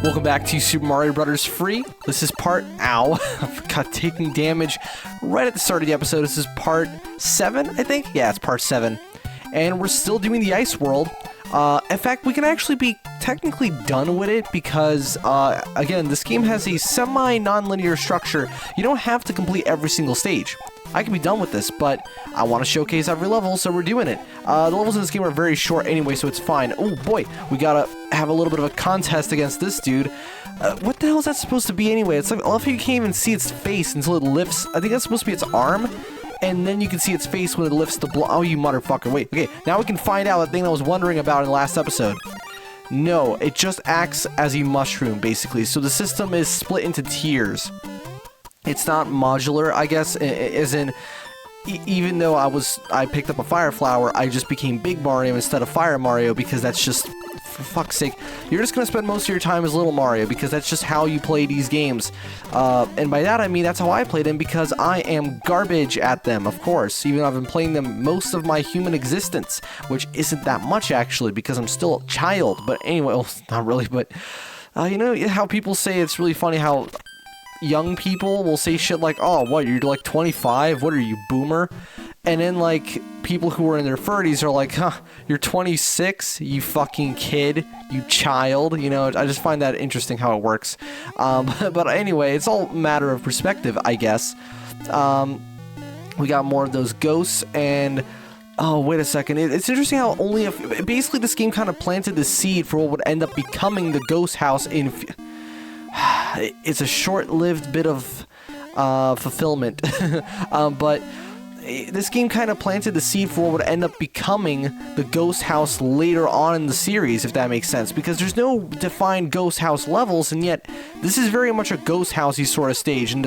Welcome back to Super Mario Bros. Free. This is part... Ow. I got taking damage right at the start of the episode. This is part 7, I think? Yeah, it's part 7. And we're still doing the Ice World. In fact, we can actually be technically done with it because, again, this game has a semi-non-linear structure. You don't have to complete every single stage. I can be done with this, but I want to showcase every level, so we're doing it. The levels in this game are very short anyway, so it's fine. Oh boy, we gotta have a little bit of a contest against this dude. What the hell is that supposed to be anyway? It's like, I love how you can't even see its face until it lifts. I think that's supposed to be its arm, and then you can see its face when it lifts the Oh, you motherfucker. Wait, okay, now we can find out that thing I was wondering about in the last episode. No, it just acts as a mushroom, basically. So the system is split into tiers. It's not modular, I guess, as in, even though I picked up a Fire Flower, I just became Big Mario instead of Fire Mario, because that's just, for fuck's sake, you're just gonna spend most of your time as Little Mario, because that's just how you play these games. And by that I mean that's how I play them, because I am garbage at them, of course, even though I've been playing them most of my human existence, which isn't that much, actually, because I'm still a child. But anyway, well, not really, but, you know how people say it's really funny how young people will say shit like, oh, what, you're like 25? What are you, boomer? And then, like, people who are in their 30s are like, huh, you're 26? You fucking kid? You child? You know, I just find that interesting how it works. But anyway, it's all a matter of perspective, I guess. We got more of those ghosts, and... Oh, wait a second. It's interesting how only if... Basically, this game kind of planted the seed for what would end up becoming the ghost house in... It's a short-lived bit of fulfillment, but this game kind of planted the seed for what would end up becoming the ghost house later on in the series, if that makes sense, because there's no defined ghost house levels, and yet this is very much a ghost housey sort of stage, and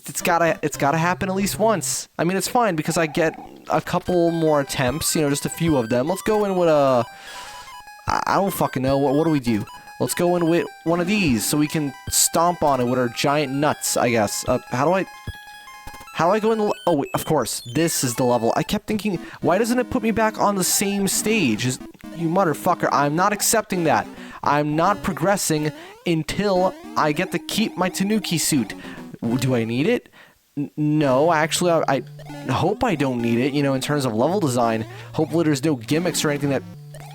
it's gotta happen at least once. I mean, it's fine because I get a couple more attempts, you know, just a few of them. Let's go in with a... I don't fucking know. What do we do? Let's go in with one of these so we can stomp on it with our giant nuts, I guess. How do I go in the... Oh, wait, of course. This is the level. I kept thinking, why doesn't it put me back on the same stage? You motherfucker. I'm not accepting that. I'm not progressing until I get to keep my Tanuki suit. Do I need it? No, actually, I hope I don't need it, you know, in terms of level design. Hopefully there's no gimmicks or anything that...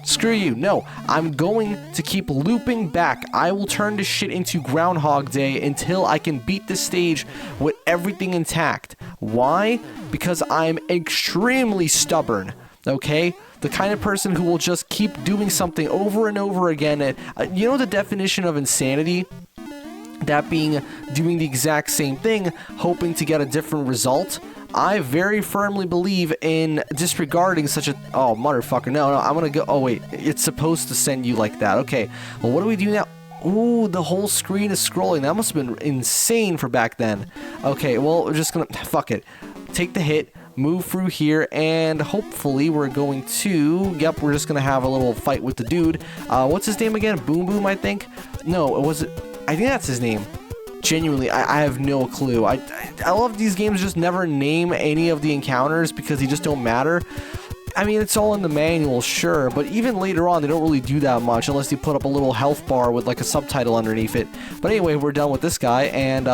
Screw you. No, I'm going to keep looping back. I will turn this shit into Groundhog Day until I can beat this stage with everything intact. Why? Because I'm extremely stubborn, okay? The kind of person who will just keep doing something over and over again. You know the definition of insanity? That being doing the exact same thing, hoping to get a different result. I very firmly believe in disregarding such a... Oh, motherfucker. No, I'm gonna go... Oh, wait. It's supposed to send you like that. Okay. Well, what do we do now? Ooh, the whole screen is scrolling. That must have been insane for back then. Okay, well, we're just gonna... Fuck it. Take the hit, move through here, and hopefully we're going to... Yep, we're just gonna have a little fight with the dude. What's his name again? Boom Boom, I think? No, it was... I think that's his name. Genuinely, I have no clue. I love these games just never name any of the encounters because they just don't matter. I mean, it's all in the manual, sure, but even later on, they don't really do that much unless you put up a little health bar with like a subtitle underneath it. But anyway, we're done with this guy, and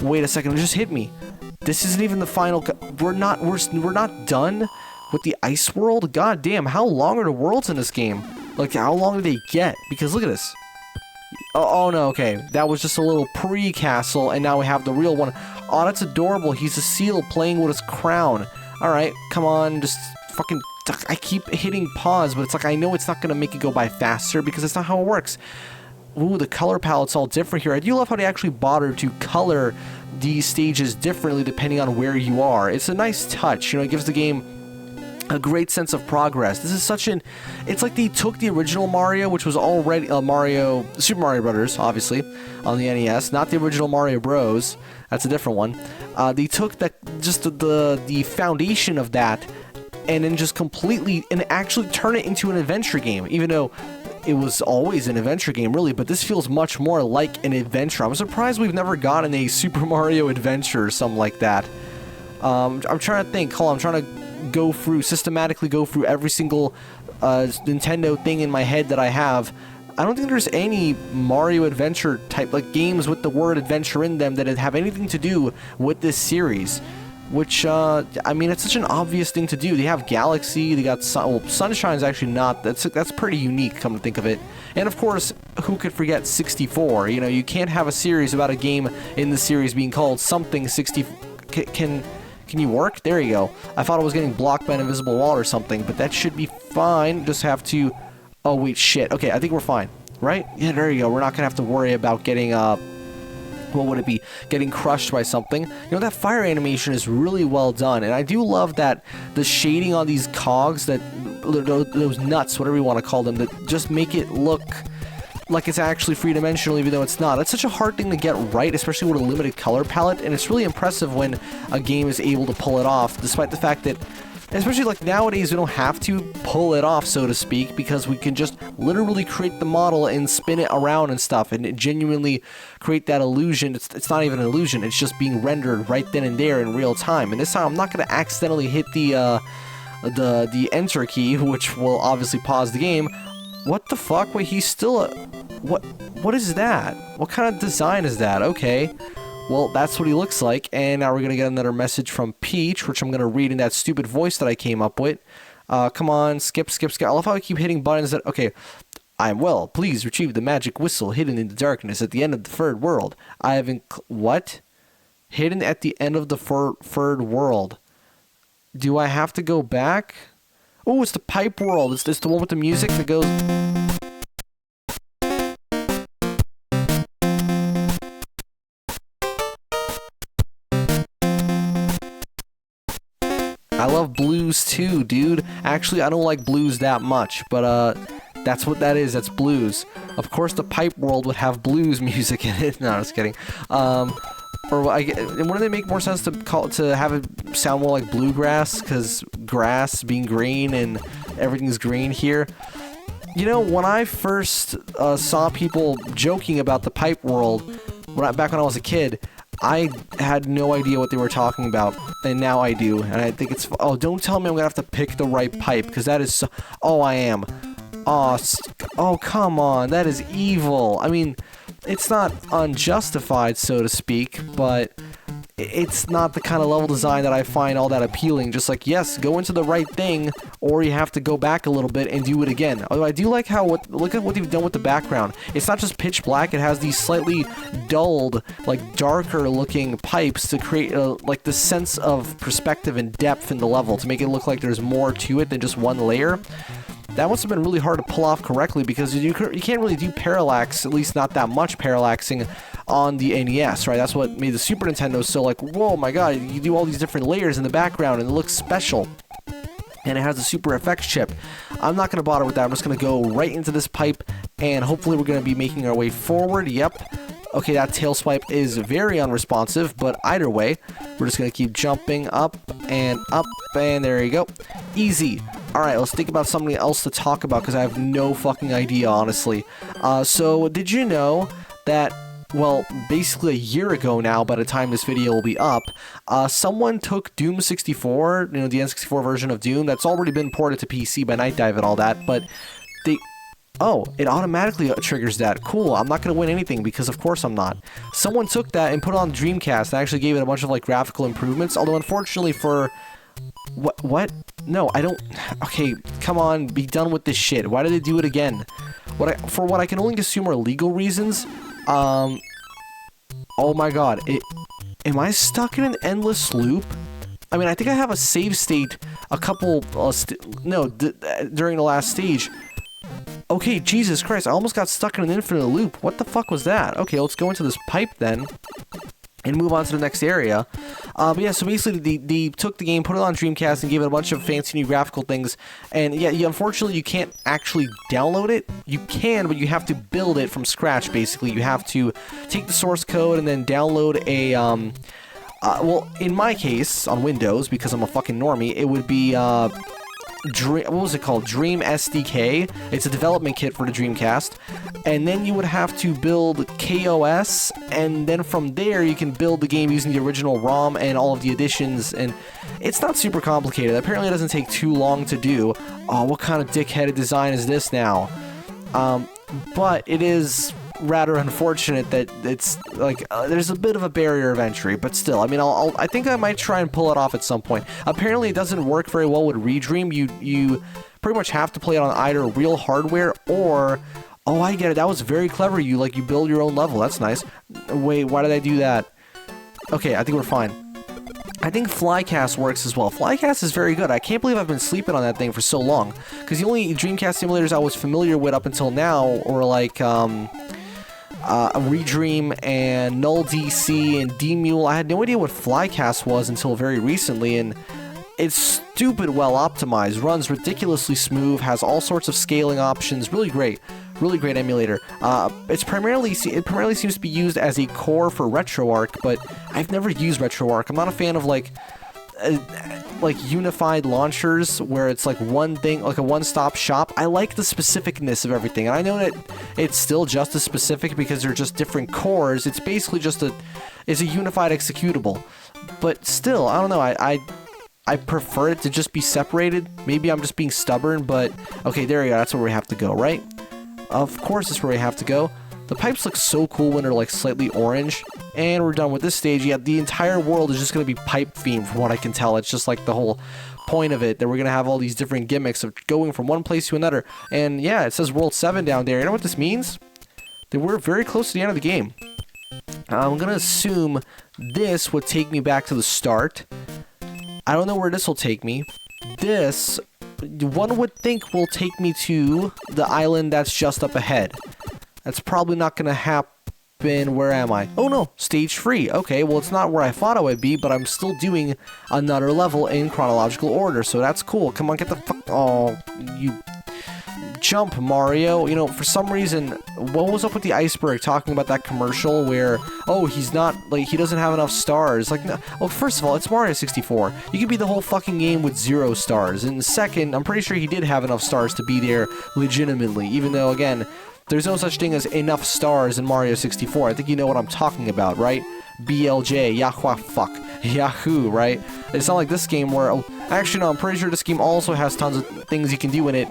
wait a second, it just hit me. This isn't even the final. We're not done with the Ice World. God damn, how long are the worlds in this game? Like, how long do they get? Because look at this. Oh no, okay. That was just a little pre-castle, and now we have the real one. Oh, that's adorable. He's a seal playing with his crown. Alright, come on, just fucking... I keep hitting pause, but it's like I know it's not going to make it go by faster, because that's not how it works. Ooh, the color palette's all different here. I do love how they actually bother to color these stages differently depending on where you are. It's a nice touch, you know, it gives the game a great sense of progress. This is such an... It's like they took the original Mario, which was already Super Mario Brothers, obviously, on the NES, not the original Mario Bros. That's a different one. They took the foundation of that, and then just completely, and actually turn it into an adventure game, even though it was always an adventure game, really, but this feels much more like an adventure. I'm surprised we've never gotten a Super Mario Adventure or something like that. I'm trying to think. Hold on, I'm trying to systematically go through every single Nintendo thing in my head that I have, I don't think there's any Mario Adventure type, like, games with the word adventure in them that have anything to do with this series. Which, I mean, it's such an obvious thing to do. They have Galaxy, they got Sunshine's actually not. That's pretty unique, come to think of it. And of course, who could forget 64? You know, you can't have a series about a game in the series being called something 60. Can you work? There you go. I thought I was getting blocked by an invisible wall or something, but that should be fine. Just have to... Oh, wait, shit. Okay, I think we're fine, right? Yeah, there you go. We're not gonna have to worry about getting, what would it be? Getting crushed by something. You know, that fire animation is really well done, and I do love that the shading on these cogs, those nuts, whatever you want to call them, that just make it look like it's actually three-dimensional even though it's not. That's such a hard thing to get right, especially with a limited color palette, and it's really impressive when a game is able to pull it off, despite the fact that, especially like nowadays, we don't have to pull it off, so to speak, because we can just literally create the model and spin it around and stuff, and genuinely create that illusion. It's not even an illusion, it's just being rendered right then and there in real time. And this time I'm not going to accidentally hit the enter key, which will obviously pause the game. What the fuck? Wait, he's still what is that? What kind of design is that? Okay. Well, that's what he looks like, and now we're going to get another message from Peach, which I'm going to read in that stupid voice that I came up with. Come on, skip. I love how I keep hitting buttons that... Okay, I'm well. Please retrieve the magic whistle hidden in the darkness at the end of the third world. I haven't... What? Hidden at the end of the third world. Do I have to go back? Oh, it's the pipe world. It's the one with the music that goes... I love blues too, dude. Actually, I don't like blues that much, but that's what that is. That's blues. Of course, the pipe world would have blues music in it. No, I'm just kidding. Wouldn't it make more sense to have it sound more like bluegrass? Because grass being green and everything's green here. You know, when I first saw people joking about the pipe world, back when I was a kid, I had no idea what they were talking about, and now I do, and I think it's... Oh, don't tell me I'm gonna have to pick the right pipe, because that is so... Oh, I am. Oh, come on, that is evil. I mean, it's not unjustified, so to speak, but it's not the kind of level design that I find all that appealing. Just like, yes, go into the right thing, or you have to go back a little bit and do it again. Although I do like how, look at what they've done with the background. It's not just pitch black, it has these slightly dulled, like darker looking pipes to create like the sense of perspective and depth in the level, to make it look like there's more to it than just one layer. That must have been really hard to pull off correctly, because you can't really do parallax, at least not that much parallaxing, on the NES, right? That's what made the Super Nintendo so like, whoa, my god, you do all these different layers in the background and it looks special. And it has a Super FX chip. I'm not going to bother with that. I'm just going to go right into this pipe, and hopefully we're going to be making our way forward. Yep. Okay, that tail swipe is very unresponsive, but either way, we're just going to keep jumping up, and there you go. Easy. Alright, let's think about something else to talk about, because I have no fucking idea, honestly. So, did you know that, well, basically a year ago now, by the time this video will be up, someone took Doom 64, you know, the N64 version of Doom, that's already been ported to PC by Night Dive and all that, but they... Oh, it automatically triggers that. Cool, I'm not going to win anything, because of course I'm not. Someone took that and put it on Dreamcast and actually gave it a bunch of, like, graphical improvements, although unfortunately for... What? No, I don't... Okay, come on, be done with this shit. Why did they do it again? For what I can only assume are legal reasons, oh my god, am I stuck in an endless loop? I mean, I think I have a save state a couple... during the last stage. Okay, Jesus Christ, I almost got stuck in an infinite loop. What the fuck was that? Okay, let's go into this pipe then, and move on to the next area. But yeah, so basically they took the game, put it on Dreamcast, and gave it a bunch of fancy new graphical things. And yeah, unfortunately you can't actually download it. You can, but you have to build it from scratch, basically. You have to take the source code and then download a... well, in my case, on Windows, because I'm a fucking normie, it would be... what was it called? Dream SDK. It's a development kit for the Dreamcast. And then you would have to build KOS, and then from there you can build the game using the original ROM and all of the additions, and it's not super complicated. Apparently it doesn't take too long to do. Oh, what kind of dickheaded design is this now? But it is rather unfortunate that it's like there's a bit of a barrier of entry, but still, I mean, I think I might try and pull it off at some point. Apparently it doesn't work very well with Redream. You pretty much have to play it on either real hardware or, oh, I get it, that was very clever. You build your own level. That's nice. Wait, why did I do that? Okay, I think we're fine. I think Flycast works as well. Flycast is very good. I can't believe I've been sleeping on that thing for so long, because the only Dreamcast simulators I was familiar with up until now were like Redream and Null DC and D-Mule. I had no idea what Flycast was until very recently, and it's stupid well optimized, runs ridiculously smooth, has all sorts of scaling options, really great emulator. It primarily seems to be used as a core for RetroArch, but I've never used RetroArch. I'm not a fan of like unified launchers where it's like one thing, like a one-stop shop. I like the specificness of everything, and I know that it's still just as specific because they're just different cores. It's basically just it's a unified executable, but still, I don't know. I prefer it to just be separated. Maybe I'm just being stubborn, but okay, there you go. That's where we have to go, right? Of course, that's where we have to go. The pipes look so cool when they're like slightly orange. And we're done with this stage. Yeah, the entire world is just going to be pipe themed from what I can tell. It's just like the whole point of it, that we're going to have all these different gimmicks of going from one place to another. And yeah, it says World 7 down there. You know what this means? That we're very close to the end of the game. I'm going to assume this would take me back to the start. I don't know where this will take me. This, one would think, will take me to the island that's just up ahead. That's probably not going to happen. Where am I? Oh no, stage 3. Okay, well, it's not where I thought I would be, but I'm still doing another level in chronological order, so that's cool. Come on, get the fuck... Oh, you... Jump, Mario. You know, for some reason, what was up with the iceberg talking about that commercial where, oh, he's not, like, he doesn't have enough stars? Like, no, well, first of all, it's Mario 64. You could be the whole fucking game with 0 stars. And second, I'm pretty sure he did have enough stars to be there legitimately, even though, again, there's no such thing as enough stars in Mario 64. I think you know what I'm talking about, right? BLJ, Yahoo, right? It's not like this game where... Oh, actually, no, I'm pretty sure this game also has tons of things you can do in it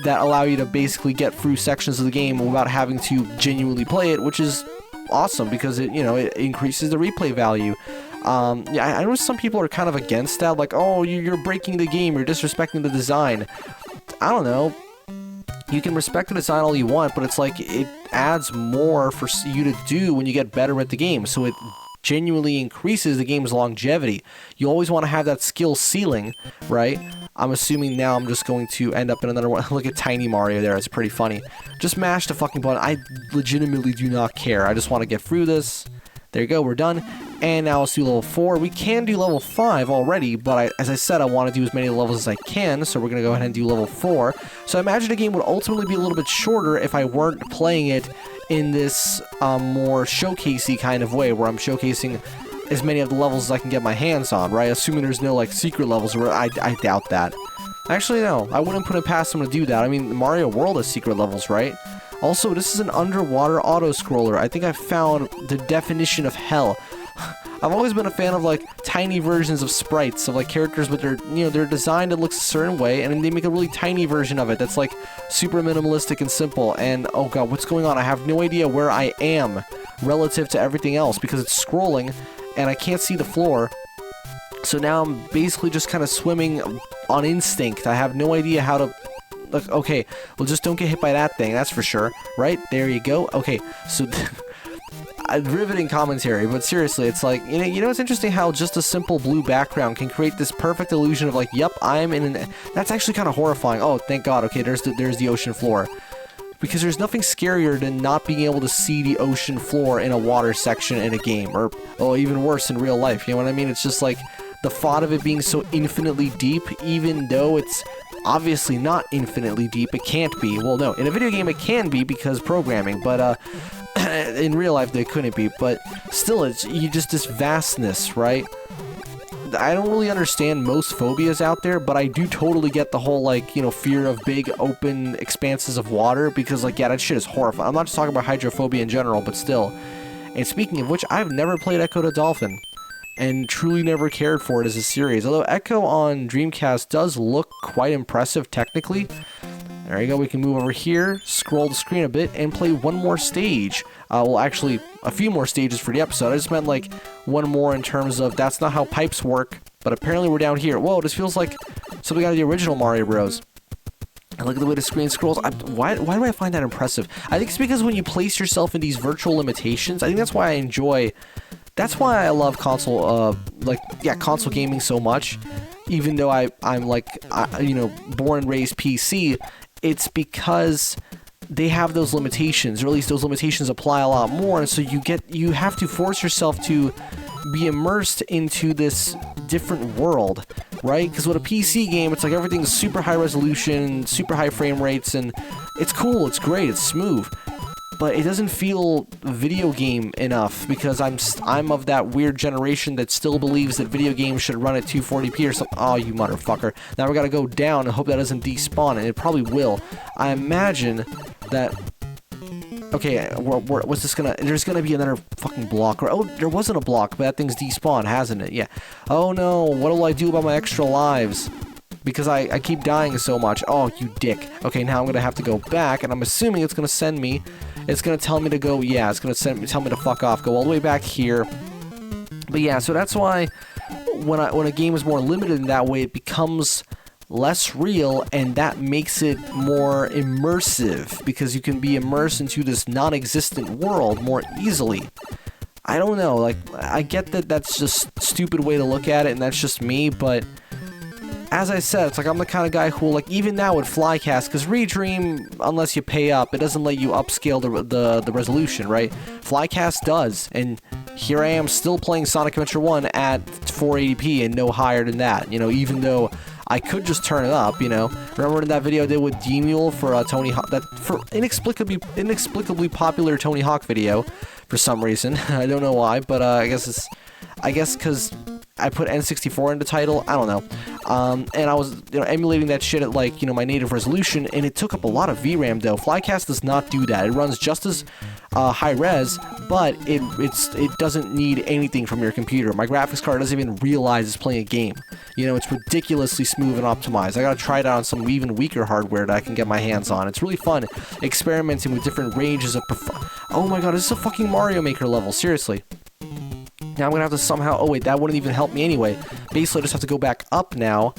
that allow you to basically get through sections of the game without having to genuinely play it, which is awesome because it, you know, it increases the replay value. Yeah, I know some people are kind of against that, like, oh, you're breaking the game, you're disrespecting the design. I don't know. You can respect the design all you want, but it's like it adds more for you to do when you get better at the game, so it genuinely increases the game's longevity. You always want to have that skill ceiling, right? I'm assuming now I'm just going to end up in another one. Look at Tiny Mario there, it's pretty funny. Just mash the fucking button. I legitimately do not care. I just want to get through this. There you go, we're done. And now let's do level 4. We can do level 5 already, but as I said, I want to do as many levels as I can, so we're going to go ahead and do level 4. So I imagine the game would ultimately be a little bit shorter if I weren't playing it in this more showcasey kind of way, where I'm showcasing as many of the levels as I can get my hands on, right? Assuming there's no, like, secret levels, or I doubt that. Actually, no, I wouldn't put it past them to do that. I mean, Mario World has secret levels, right? Also, this is an underwater auto-scroller. I think I found the definition of hell. I've always been a fan of, like, tiny versions of sprites, of, like, characters with their, you know, they're designed, it looks a certain way, and then they make a really tiny version of it that's, like, super minimalistic and simple, and, oh god, what's going on? I have no idea where I am relative to everything else, because it's scrolling, and I can't see the floor, so now I'm basically just kind of swimming on instinct. I have no idea how to... Look, okay, well, just don't get hit by that thing, that's for sure, right? There you go. Okay, so... riveting commentary, but seriously, it's like, you know, it's interesting how just a simple blue background can create this perfect illusion of, like, yep, I'm in an... That's actually kind of horrifying. Oh, thank god, okay, there's the ocean floor. Because there's nothing scarier than not being able to see the ocean floor in a water section in a game, or, oh, even worse, in real life, you know what I mean? It's just, like, the thought of it being so infinitely deep, even though it's obviously not infinitely deep, it can't be. Well, no, in a video game it can be because programming, but, in real life they couldn't be, but still, it's just this vastness, right? I don't really understand most phobias out there, but I do totally get the whole, like, you know, fear of big open expanses of water, because, like, yeah, that shit is horrifying. I'm not just talking about hydrophobia in general, but still. And speaking of which, I've never played Echo the Dolphin, and truly never cared for it as a series. Although Echo on Dreamcast does look quite impressive technically. There you go, we can move over here, scroll the screen a bit, and play one more stage. Well, actually, a few more stages for the episode. I just meant, like, one more in terms of that's not how pipes work, but apparently we're down here. Whoa, this feels like something out of the original Mario Bros. And look at the way the screen scrolls. Why do I find that impressive? I think it's because when you place yourself in these virtual limitations, I think that's why I enjoy... That's why I love console, console gaming so much. Even though I'm like, you know, born and raised PC, it's because they have those limitations, or at least those limitations apply a lot more, and so you have to force yourself to be immersed into this different world, right? Because with a PC game, it's like everything's super high resolution, super high frame rates, and it's cool, it's great, it's smooth. But it doesn't feel video game enough, because I'm of that weird generation that still believes that video games should run at 240p or something. Oh, you motherfucker. Now we gotta go down and hope that doesn't despawn, and it probably will. I imagine that... Okay, what's this gonna... There's gonna be another fucking block. Oh, there wasn't a block, but that thing's despawned, hasn't it? Yeah. Oh no, what'll I do about my extra lives? Because I keep dying so much. Oh, you dick. Okay, now I'm gonna have to go back, and I'm assuming it's gonna send me... It's gonna tell me to go... Yeah, it's gonna tell me to fuck off. Go all the way back here. But yeah, so that's why when a game is more limited in that way, it becomes less real, and that makes it more immersive, because you can be immersed into this non-existent world more easily. I don't know, like, I get that that's just a stupid way to look at it, and that's just me, but as I said, it's like I'm the kind of guy who will, like, even now with Flycast, because Redream, unless you pay up, it doesn't let you upscale the resolution, right? Flycast does, and here I am still playing Sonic Adventure 1 at 480p and no higher than that, you know, even though I could just turn it up, you know. Remember in that video I did with D-Mule for Tony Hawk, that for inexplicably popular Tony Hawk video for some reason. I don't know why, but I guess because I put N64 in the title, I don't know. And I was, you know, emulating that shit at, like, you know, my native resolution, and it took up a lot of VRAM though. Flycast does not do that. It runs just as high res, but it doesn't need anything from your computer. My graphics card doesn't even realize it's playing a game. You know, it's ridiculously smooth and optimized. I gotta try it out on some even weaker hardware that I can get my hands on. It's really fun experimenting with different ranges of Oh my god, this is a fucking Mario Maker level, seriously. Now I'm gonna have to somehow... Oh wait, that wouldn't even help me anyway. Basically, I just have to go back up now.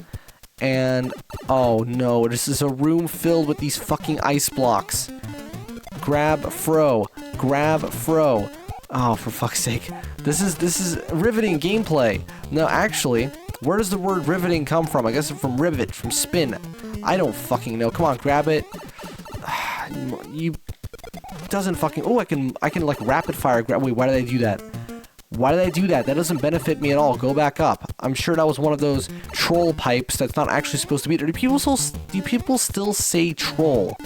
And... Oh no, this is a room filled with these fucking ice blocks. Grab Fro. Grab Fro. Oh, for fuck's sake. This is riveting gameplay. No, actually, where does the word riveting come from? I guess it's from rivet, from spin. I don't fucking know. Come on, grab it. You... Doesn't fucking... Oh, I can like rapid fire grab... Wait, why did I do that? Why did I do that? That doesn't benefit me at all. Go back up. I'm sure that was one of those troll pipes that's not actually supposed to be there. Do people still say troll?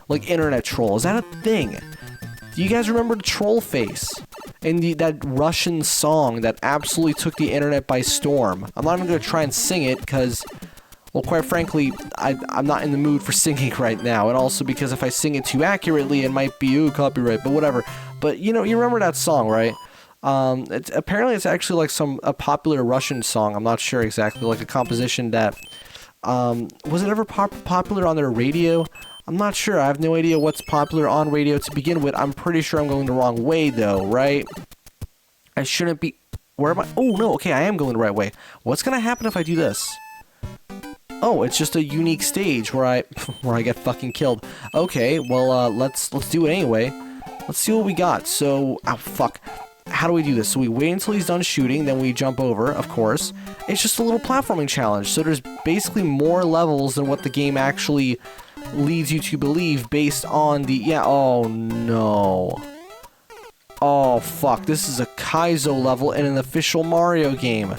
Like internet troll. Is that a thing? Do you guys remember the troll face? And that Russian song that absolutely took the internet by storm. I'm not even going to try and sing it because, well, quite frankly, I'm not in the mood for singing right now. And also because if I sing it too accurately, it might be, ooh, copyright, but whatever. But, you know, you remember that song, right? Apparently it's actually like a popular Russian song. I'm not sure exactly, like a composition that, was it ever popular on their radio? I'm not sure. I have no idea what's popular on radio to begin with. I'm pretty sure I'm going the wrong way though, right? I shouldn't be... Where am I? Oh no, okay, I am going the right way. What's gonna happen if I do this? Oh, it's just a unique stage where I get fucking killed. Okay, well, let's do it anyway. Let's see what we got. So, oh fuck. How do we do this? So we wait until he's done shooting, then we jump over, of course. It's just a little platforming challenge, so there's basically more levels than what the game actually leads you to believe based on the... Yeah, oh no. Oh fuck, this is a Kaizo level in an official Mario game.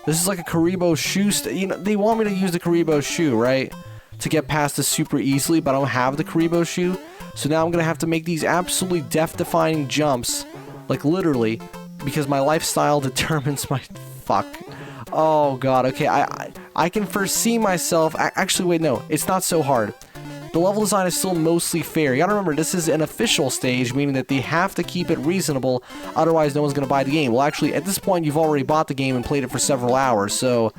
This is like a Karibo shoe... You know, they want me to use the Karibo shoe, right? To get past this super easily, but I don't have the Karibo shoe. So now I'm gonna have to make these absolutely death-defying jumps. Like, literally, because my lifestyle determines my... Fuck. Oh god, okay, I can foresee myself. Actually, wait, no, it's not so hard. The level design is still mostly fair. You gotta remember, this is an official stage, meaning that they have to keep it reasonable, otherwise no one's gonna buy the game. Well, actually, at this point, you've already bought the game and played it for several hours, so...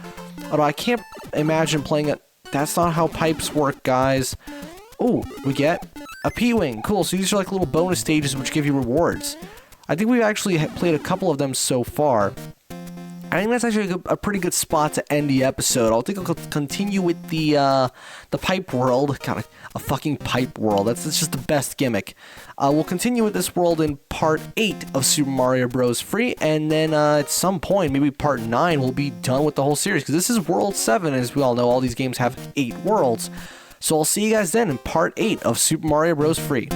Although I can't imagine playing it... That's not how pipes work, guys. Oh, we get a P-Wing. Cool, so these are like little bonus stages which give you rewards. I think we've actually played a couple of them so far. I think that's actually a pretty good spot to end the episode. I think I'll continue with the pipe world. God, a fucking pipe world. That's just the best gimmick. We'll continue with this world in Part 8 of Super Mario Bros. Free, and then at some point, maybe Part 9, we'll be done with the whole series, because this is World 7, as we all know, all these games have 8 worlds. So I'll see you guys then in Part 8 of Super Mario Bros. Free.